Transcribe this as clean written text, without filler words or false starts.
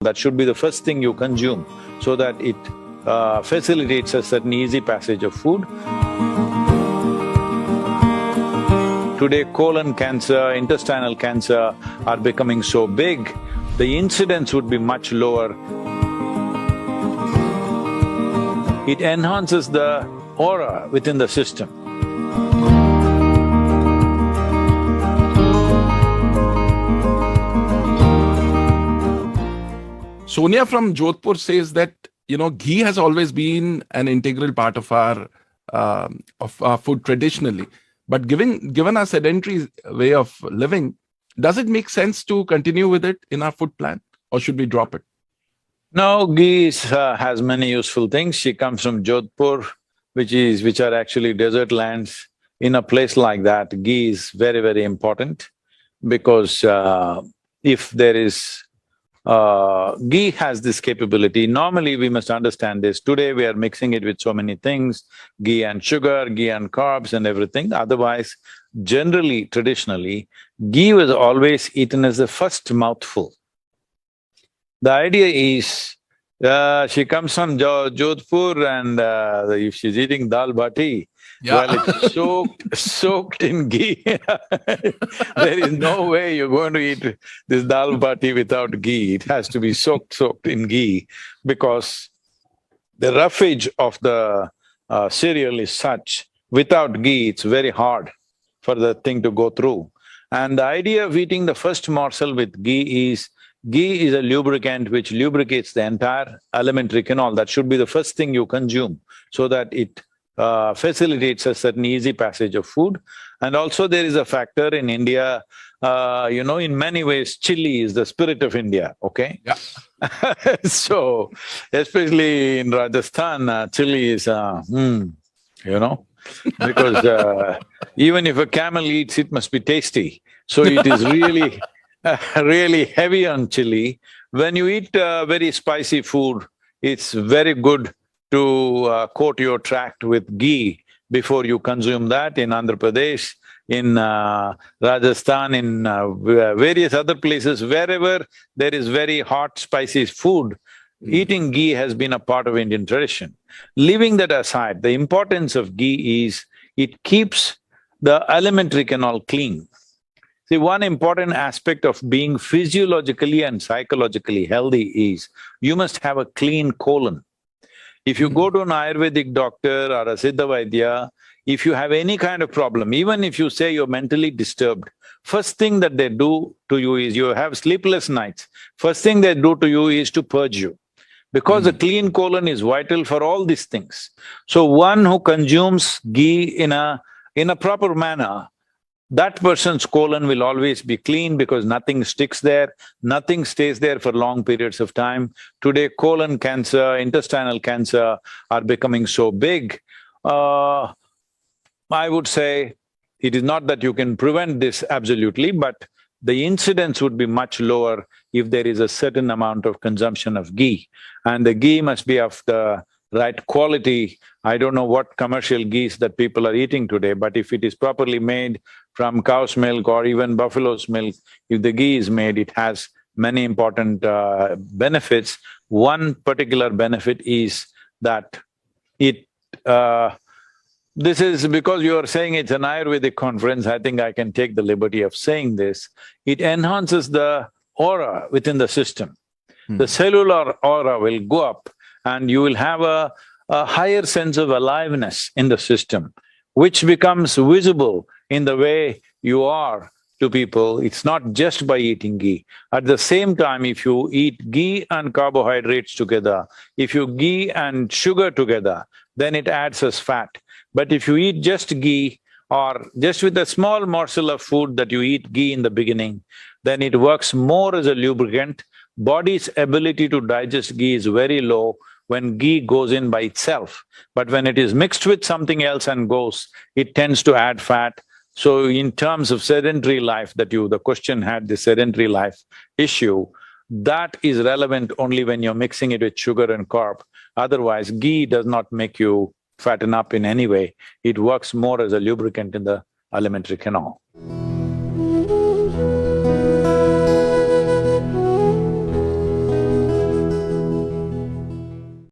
That should be the first thing you consume so that it facilitates a certain easy passage of food. Today, colon cancer, intestinal cancer are becoming so big, the incidence would be much lower. It enhances the aura within the system. Sonia from Jodhpur says that, ghee has always been an integral part of our food traditionally. But given our sedentary way of living, does it make sense to continue with it in our food plan, or should we drop it? No, ghee has many useful things. She comes from Jodhpur, which are actually desert lands. In a place like that, ghee is very, very important because if there is… ghee has this capability. Normally, we must understand this. Today, we are mixing it with so many things, ghee and sugar, ghee and carbs and everything. Otherwise, generally, traditionally, ghee was always eaten as the first mouthful. The idea is, she comes from Jodhpur and if she's eating dal bati, well, it's soaked in ghee. There is no way you're going to eat this dal bati without ghee. It has to be soaked in ghee because the roughage of the cereal is such, without ghee, it's very hard for the thing to go through. And the idea of eating the first morsel with ghee is a lubricant which lubricates the entire alimentary canal. That should be the first thing you consume so that it facilitates a certain easy passage of food. And also there is a factor in India, in many ways, chili is the spirit of India, okay? Yeah. So, especially in Rajasthan, chili is, because even if a camel eats, it must be tasty. So it is really… really heavy on chili. When you eat very spicy food, it's very good to coat your tract with ghee before you consume that. In Andhra Pradesh, in Rajasthan, in various other places, wherever there is very hot, spicy food, eating ghee has been a part of Indian tradition. Leaving that aside, the importance of ghee is it keeps the alimentary canal clean. See, one important aspect of being physiologically and psychologically healthy is you must have a clean colon. If you go to an Ayurvedic doctor or a Siddha Vaidya, if you have any kind of problem, even if you say you're mentally disturbed, first thing that they do to you is you have sleepless nights, first thing they do to you is to purge you. Because a clean colon is vital for all these things. So one who consumes ghee in a proper manner, that person's colon will always be clean because nothing sticks there, nothing stays there for long periods of time. Today, colon cancer, intestinal cancer are becoming so big. I would say it is not that you can prevent this absolutely, but the incidence would be much lower if there is a certain amount of consumption of ghee. And the ghee must be of the right quality. I don't know what commercial ghees that people are eating today, but if it is properly made from cow's milk or even buffalo's milk, if the ghee is made, it has many important benefits. One particular benefit is that this is because you are saying it's an Ayurvedic conference, I think I can take the liberty of saying this. It enhances the aura within the system. The cellular aura will go up and you will have a higher sense of aliveness in the system, which becomes visible in the way you are to people. It's not just by eating ghee. At the same time, if you eat ghee and carbohydrates together, if you ghee and sugar together, then it adds as fat. But if you eat just ghee or just with a small morsel of food that you eat ghee in the beginning, then it works more as a lubricant. Body's ability to digest ghee is very low when ghee goes in by itself. But when it is mixed with something else and goes, it tends to add fat. So in terms of sedentary life the question had, the sedentary life issue, that is relevant only when you're mixing it with sugar and carb. Otherwise, ghee does not make you fatten up in any way. It works more as a lubricant in the alimentary canal.